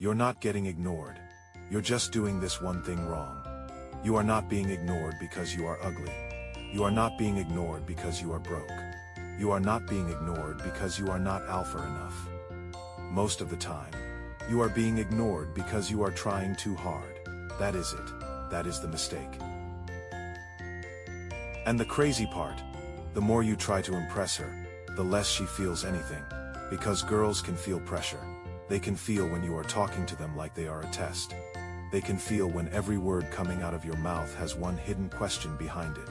You're not getting ignored. You're just doing this one thing wrong. You are not being ignored because you are ugly. You are not being ignored because you are broke. You are not being ignored because you are not alpha enough. Most of the time, you are being ignored because you are trying too hard. That is it. That is the mistake. And the crazy part, the more you try to impress her, the less she feels anything. Because girls can feel pressure. They can feel when you are talking to them like they are a test. They can feel when every word coming out of your mouth has one hidden question behind it.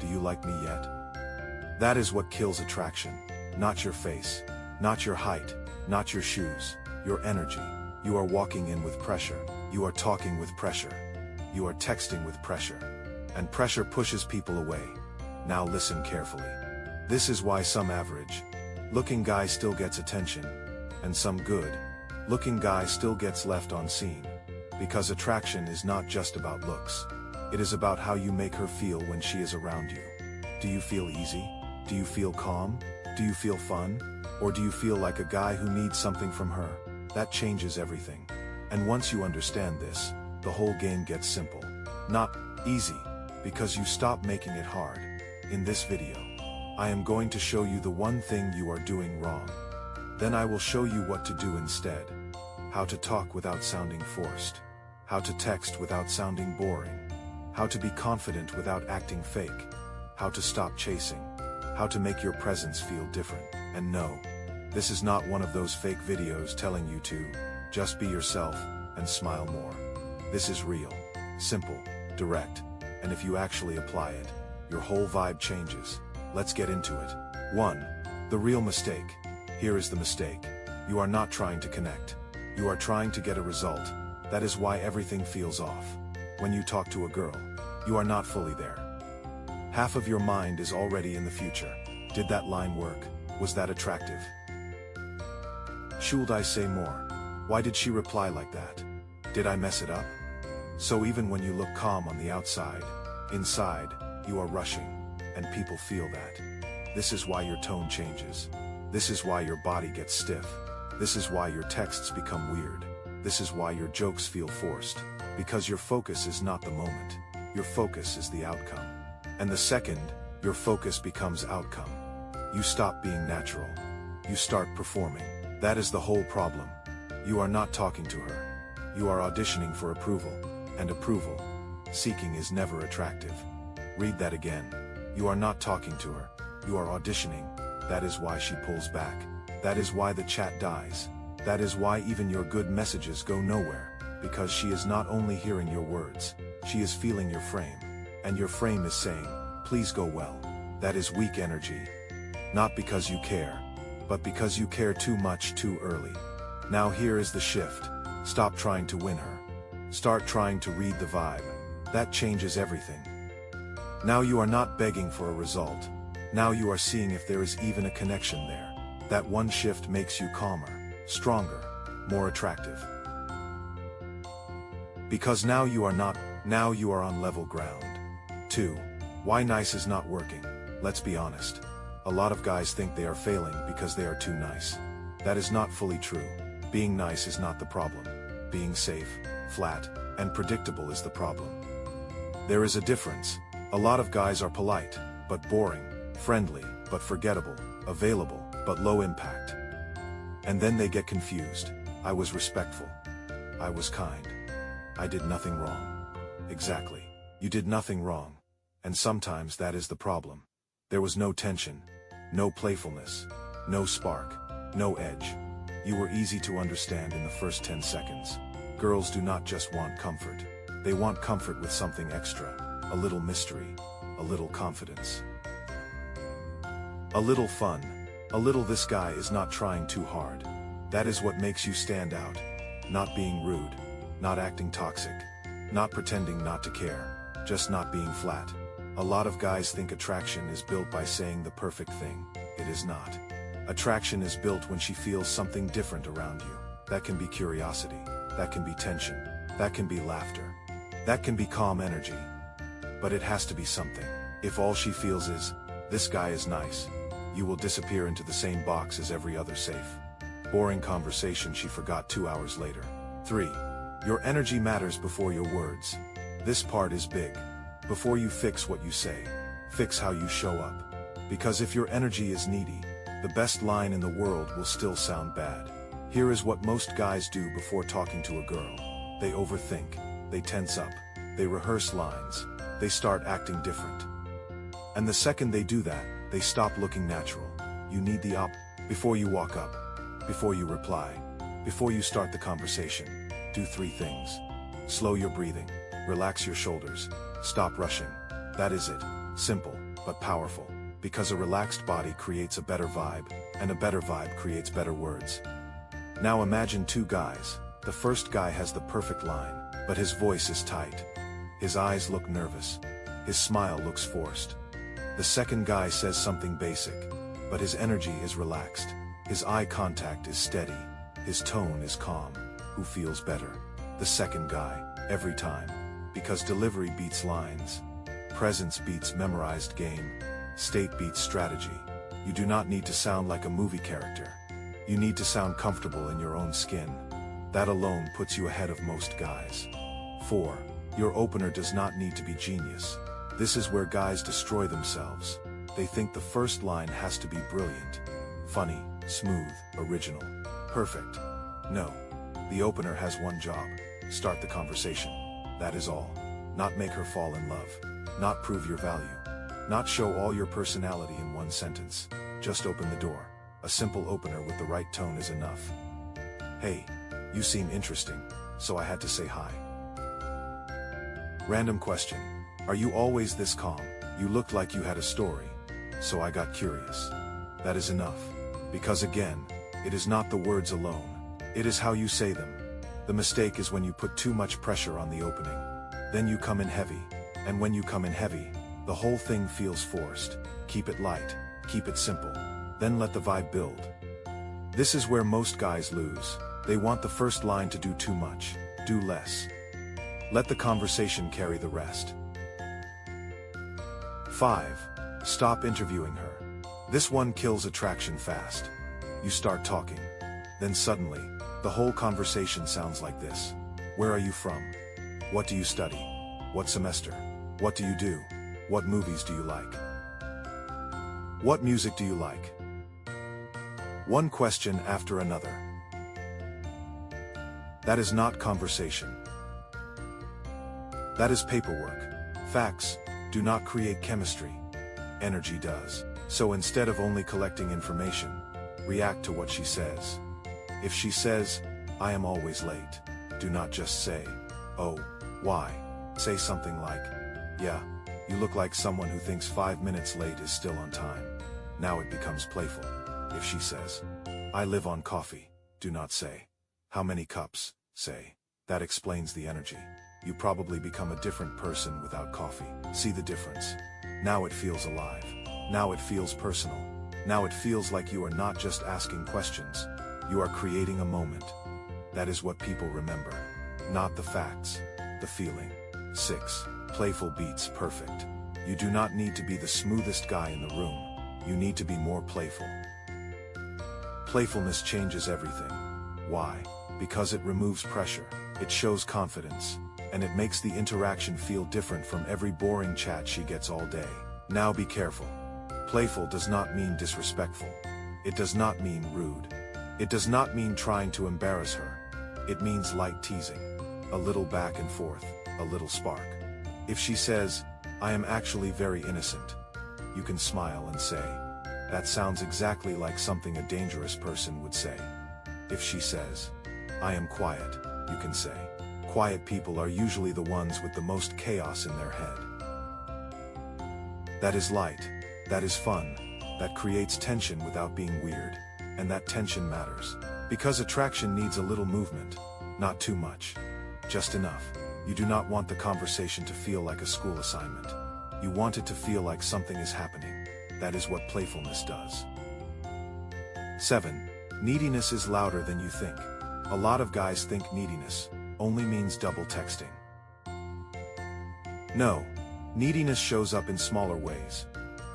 Do you like me yet? That is what kills attraction. Not your face, not your height, not your shoes, your energy. You are walking in with pressure. You are talking with pressure. You are texting with pressure. And pressure pushes people away. Now listen carefully. This is why some average-looking guy still gets attention, and some good-looking guy still gets left on scene. Because attraction is not just about looks. It is about how you make her feel when she is around you. Do you feel easy? Do you feel calm? Do you feel fun? Or do you feel like a guy who needs something from her? That changes everything. And once you understand this, the whole game gets simple. Not easy, because you stop making it hard. In this video, I am going to show you the one thing you are doing wrong. Then I will show you what to do instead. How to talk without sounding forced. How to text without sounding boring. How to be confident without acting fake. How to stop chasing. How to make your presence feel different. And no, this is not one of those fake videos telling you to just be yourself and smile more. This is real, simple, direct, and if you actually apply it, your whole vibe changes. Let's get into it. 1. The real mistake. Here is the mistake. You are not trying to connect. You are trying to get a result. That is why everything feels off. When you talk to a girl, you are not fully there. Half of your mind is already in the future. Did that line work? Was that attractive? Should I say more? Why did she reply like that? Did I mess it up? So even when you look calm on the outside, inside, you are rushing, and people feel that. This is why your tone changes. This is why your body gets stiff. This is why your texts become weird. This is why your jokes feel forced. Because your focus is not the moment. Your focus is the outcome. And the second, your focus becomes outcome, you stop being natural. You start performing. That is the whole problem. You are not talking to her. You are auditioning for approval. And approval seeking is never attractive. Read that again. You are not talking to her. You are auditioning. That is why she pulls back. That is why the chat dies. That is why even your good messages go nowhere. Because she is not only hearing your words, she is feeling your frame. And your frame is saying, please go well. That is weak energy. Not because you care, but because you care too much too early. Now here is the shift. Stop trying to win her. Start trying to read the vibe. That changes everything. Now you are not begging for a result. Now you are seeing if there is even a connection there. That one shift makes you calmer, stronger, more attractive. Because now you are on level ground. 2. Why nice is not working. Let's be honest. A lot of guys think they are failing because they are too nice. That is not fully true. Being nice is not the problem. Being safe, flat, and predictable is the problem. There is a difference. A lot of guys are polite, but boring, friendly, but forgettable, available, but low impact. And then they get confused. I was respectful. I was kind. I did nothing wrong. Exactly. You did nothing wrong. And sometimes that is the problem. There was no tension, no playfulness, no spark, no edge. You were easy to understand in the first 10 seconds. Girls do not just want comfort. They want comfort with something extra. A little mystery, a little confidence. A little fun, a little this guy is not trying too hard. That is what makes you stand out. Not being rude, not acting toxic, not pretending not to care, just not being flat. A lot of guys think attraction is built by saying the perfect thing. It is not. Attraction is built when she feels something different around you. That can be curiosity, that can be tension, that can be laughter, that can be calm energy. But it has to be something. If all she feels is, this guy is nice, you will disappear into the same box as every other safe, boring conversation she forgot 2 hours later. 3. Your energy matters before your words. This part is big. Before you fix what you say, fix how you show up. Because if your energy is needy, the best line in the world will still sound bad. Here is what most guys do before talking to a girl. They overthink. They tense up. They rehearse lines. They start acting different. And the second they do that, they stop looking natural. You need the before you walk up, before you reply, before you start the conversation. Do 3 things. Slow your breathing. Relax your shoulders. Stop rushing. That is it. Simple, but powerful. Because a relaxed body creates a better vibe, and a better vibe creates better words. Now imagine 2 guys. The first guy has the perfect line, but his voice is tight. His eyes look nervous. His smile looks forced. The second guy says something basic, but his energy is relaxed. His eye contact is steady. His tone is calm. Who feels better? The second guy, every time. Because delivery beats lines. Presence beats memorized game. State beats strategy. You do not need to sound like a movie character. You need to sound comfortable in your own skin. That alone puts you ahead of most guys. 4. Your opener does not need to be genius. This is where guys destroy themselves. They think the first line has to be brilliant, funny, smooth, original, perfect. No. The opener has one job. Start the conversation. That is all. Not make her fall in love. Not prove your value. Not show all your personality in one sentence. Just open the door. A simple opener with the right tone is enough. Hey, you seem interesting, so I had to say hi. Random question. Are you always this calm? You looked like you had a story, so I got curious. That is enough. Because again, it is not the words alone. It is how you say them. The mistake is when you put too much pressure on the opening. Then you come in heavy. And when you come in heavy, the whole thing feels forced. Keep it light. Keep it simple. Then let the vibe build. This is where most guys lose. They want the first line to do too much. Do less. Let the conversation carry the rest. 5. Stop interviewing her. This one kills attraction fast. You start talking. Then suddenly, the whole conversation sounds like this. Where are you from? What do you study? What semester? What do you do? What movies do you like? What music do you like? One question after another. That is not conversation. That is paperwork. Facts do not create chemistry. Energy does. So instead of only collecting information, react to what she says. If she says, I am always late, do not just say, oh, why? Say something like, yeah, you look like someone who thinks 5 minutes late is still on time. Now it becomes playful. If she says, I live on coffee, do not say, how many cups? Say, that explains the energy. You probably become a different person without coffee. See the difference? Now it feels alive. Now it feels personal. Now it feels like you are not just asking questions. You are creating a moment. That is what people remember. Not the facts. The feeling. 6. Playful beats perfect. You do not need to be the smoothest guy in the room. You need to be more playful. Playfulness changes everything. Why? Because it removes pressure. It shows confidence. And it makes the interaction feel different from every boring chat she gets all day. Now be careful. Playful does not mean disrespectful. It does not mean rude. It does not mean trying to embarrass her. It means light teasing. A little back and forth, a little spark. If she says, I am actually very innocent, you can smile and say, that sounds exactly like something a dangerous person would say. If she says, I am quiet, you can say, quiet people are usually the ones with the most chaos in their head. That is light. That is fun. That creates tension without being weird. And that tension matters. Because attraction needs a little movement. Not too much. Just enough. You do not want the conversation to feel like a school assignment. You want it to feel like something is happening. That is what playfulness does. 7. Neediness is louder than you think. A lot of guys think neediness only means double texting. No. Neediness shows up in smaller ways.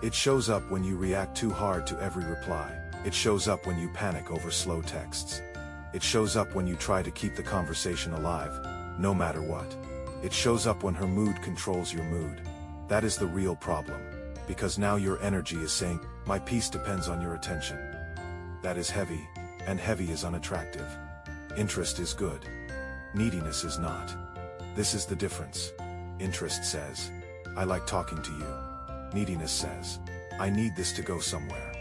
It shows up when you react too hard to every reply. It shows up when you panic over slow texts. It shows up when you try to keep the conversation alive, no matter what. It shows up when her mood controls your mood. That is the real problem. Because now your energy is saying, my peace depends on your attention. That is heavy, and heavy is unattractive. Interest is good. Neediness is not. This is the difference. Interest says, I like talking to you. Neediness says, I need this to go somewhere.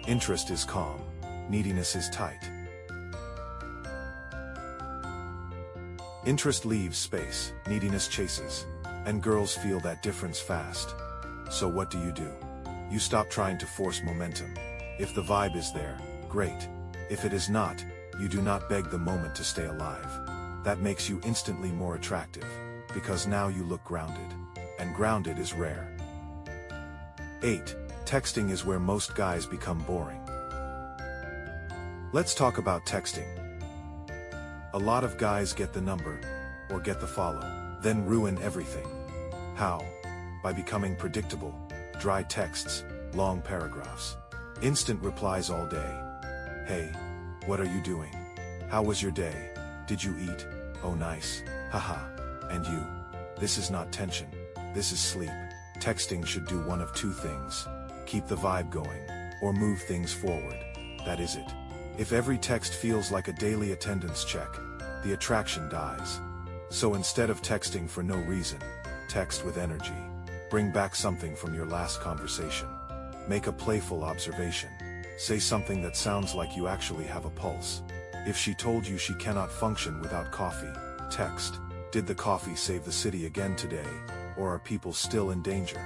Interest is calm. Neediness is tight. Interest leaves space, neediness chases. And girls feel that difference fast. So what do? You stop trying to force momentum. If the vibe is there, great. If it is not, you do not beg the moment to stay alive. That makes you instantly more attractive. Because now you look grounded. And grounded is rare. 8. Texting is where most guys become boring. Let's talk about texting. A lot of guys get the number, or get the follow, then ruin everything. How? By becoming predictable, dry texts, long paragraphs, instant replies all day. Hey, what are you doing? How was your day? Did you eat? Oh nice, haha. And you? This is not tension, this is sleep. Texting should do one of two things: keep the vibe going, or move things forward. That is it. If every text feels like a daily attendance check, the attraction dies. So instead of texting for no reason, text with energy. Bring back something from your last conversation. Make a playful observation. Say something that sounds like you actually have a pulse. If she told you she cannot function without coffee, text, did the coffee save the city again today, or are people still in danger?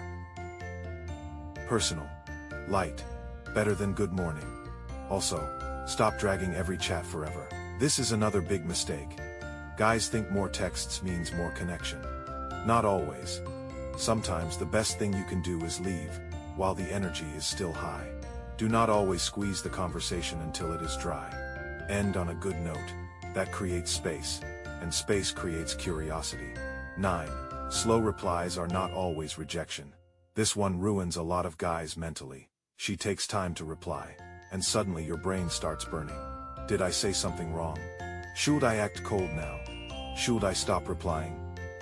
Personal. Light. Better than good morning. Also, stop dragging every chat forever. This is another big mistake. Guys think more texts means more connection. Not always. Sometimes the best thing you can do is leave, while the energy is still high. Do not always squeeze the conversation until it is dry. End on a good note. That creates space, and space creates curiosity. 9. Slow replies are not always rejection. This one ruins a lot of guys mentally. She takes time to reply, and suddenly your brain starts burning. Did I say something wrong? Should I act cold now? Should I stop replying?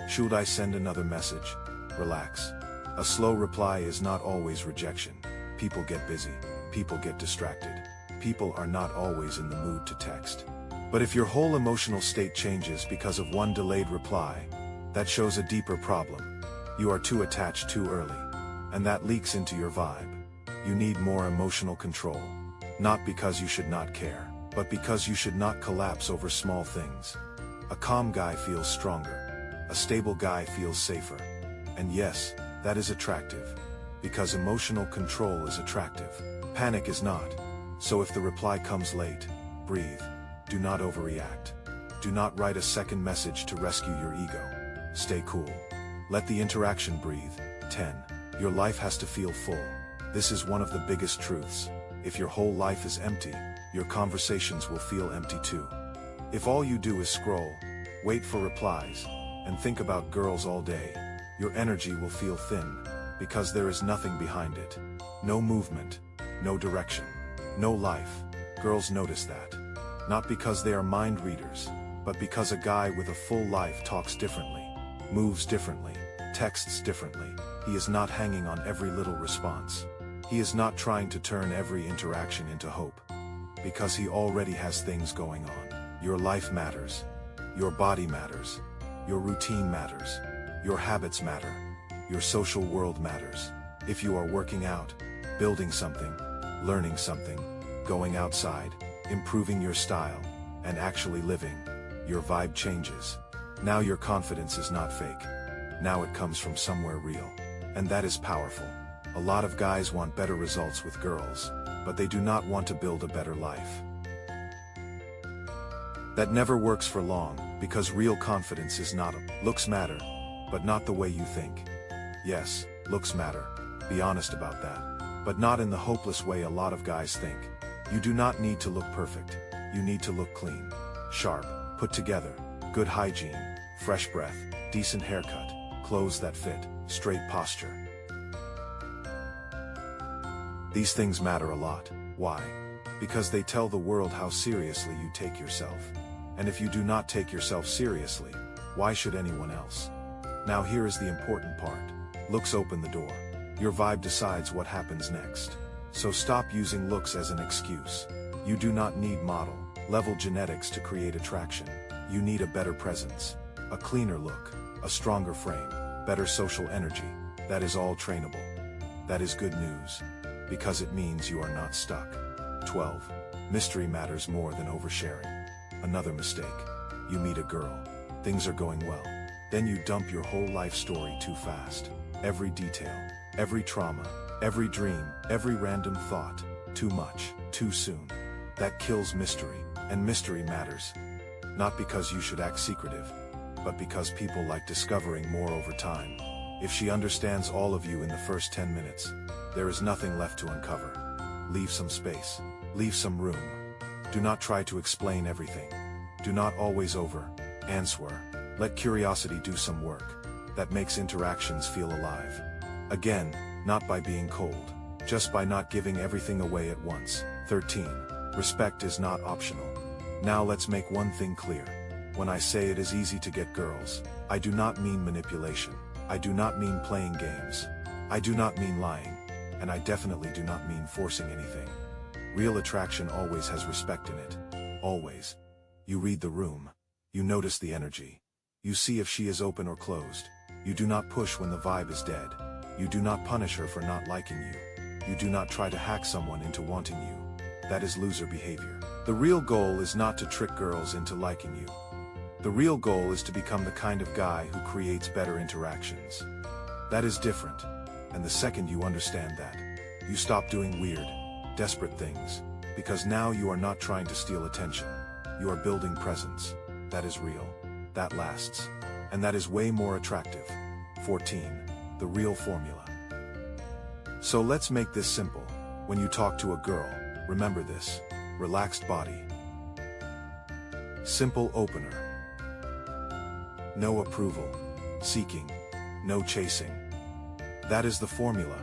Should I send another message? Relax. A slow reply is not always rejection. People get busy. People get distracted. People are not always in the mood to text. But if your whole emotional state changes because of one delayed reply, that shows a deeper problem. You are too attached too early. And that leaks into your vibe. You need more emotional control. Not because you should not care, but because you should not collapse over small things. A calm guy feels stronger. A stable guy feels safer. And yes, that is attractive. Because emotional control is attractive. Panic is not. So if the reply comes late, breathe. Do not overreact. Do not write a second message to rescue your ego. Stay cool. Let the interaction breathe. 10. Your life has to feel full. This is one of the biggest truths. If your whole life is empty, your conversations will feel empty too. If all you do is scroll, wait for replies, and think about girls all day, your energy will feel thin, because there is nothing behind it. No movement, no direction, no life. Girls notice that. Not because they are mind readers, but because a guy with a full life talks differently, moves differently, texts differently. He is not hanging on every little response. He is not trying to turn every interaction into hope. Because he already has things going on. Your life matters. Your body matters. Your routine matters. Your habits matter. Your social world matters. If you are working out, building something, learning something, going outside, improving your style, and actually living, your vibe changes. Now your confidence is not fake. Now it comes from somewhere real. And that is powerful. A lot of guys want better results with girls, but they do not want to build a better life. That never works for long, because real confidence is not looks matter, but not the way you think. Yes, looks matter. Be honest about that. But not in the hopeless way a lot of guys think. You do not need to look perfect. You need to look clean, sharp, put together, good hygiene, fresh breath, decent haircut, clothes that fit, straight posture. These things matter a lot. Why? Because they tell the world how seriously you take yourself. And if you do not take yourself seriously, why should anyone else? Now here is the important part. Looks open the door. Your vibe decides what happens next. So stop using looks as an excuse. You do not need model-level genetics to create attraction. You need a better presence, a cleaner look, a stronger frame, better social energy. That is all trainable. That is good news, because it means you are not stuck. 12. Mystery matters more than oversharing. Another mistake. You meet a girl. Things are going well. Then you dump your whole life story too fast. Every detail, every trauma, every dream, every random thought. Too much, too soon. That kills mystery, and mystery matters. Not because you should act secretive, but because people like discovering more over time. If she understands all of you in the first 10 minutes, there is nothing left to uncover. Leave some space. Leave some room. Do not try to explain everything. Do not always answer. Let curiosity do some work. That makes interactions feel alive. Again, not by being cold, just by not giving everything away at once. 13. Respect is not optional. Now let's make one thing clear. When I say it is easy to get girls, I do not mean manipulation. I do not mean playing games. I do not mean lying. And I definitely do not mean forcing anything. Real attraction always has respect in it. Always. You read the room. You notice the energy. You see if she is open or closed. You do not push when the vibe is dead. You do not punish her for not liking you. You do not try to hack someone into wanting you. That is loser behavior. The real goal is not to trick girls into liking you. The real goal is to become the kind of guy who creates better interactions. That is different. And the second you understand that, you stop doing weird, desperate things, because now you are not trying to steal attention. You are building presence. That is real. That lasts. And that is way more attractive. 14. The real formula. So let's make this simple. When you talk to a girl, remember this. Relaxed body. Simple opener. No approval seeking. No chasing. That is the formula.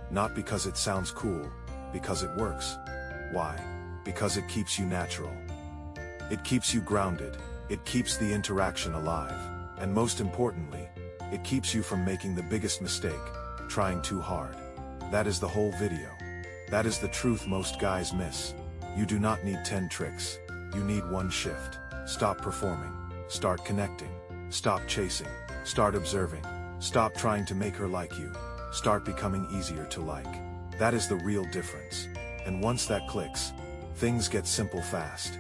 Not because it sounds cool, because it works. Why? Because it keeps you natural. It keeps you grounded. It keeps the interaction alive. And most importantly, it keeps you from making the biggest mistake, trying too hard. That is the whole video. That is the truth most guys miss. You do not need 10 tricks. You need one shift. Stop performing. Start connecting. Stop chasing. Start observing. Stop trying to make her like you. Start becoming easier to like. That is the real difference. And once that clicks, things get simple fast.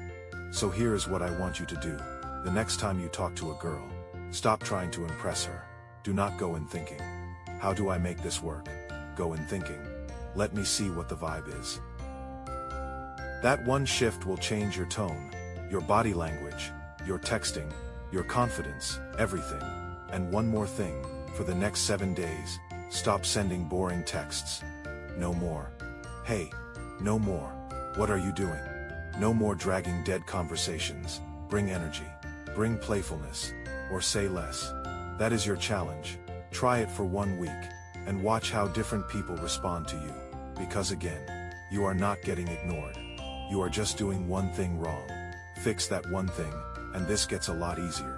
So here is what I want you to do. The next time you talk to a girl, stop trying to impress her. Do not go in thinking, how do I make this work? Go in thinking, let me see what the vibe is. That one shift will change your tone, your body language, your texting, your confidence, everything. And one more thing, for the next 7 days, stop sending boring texts. No more. Hey, no more. What are you doing? No more dragging dead conversations. Bring energy. Bring playfulness. Or say less. That is your challenge. Try it for 1 week, and watch how different people respond to you. Because again, you are not getting ignored. You are just doing one thing wrong. Fix that one thing, and this gets a lot easier.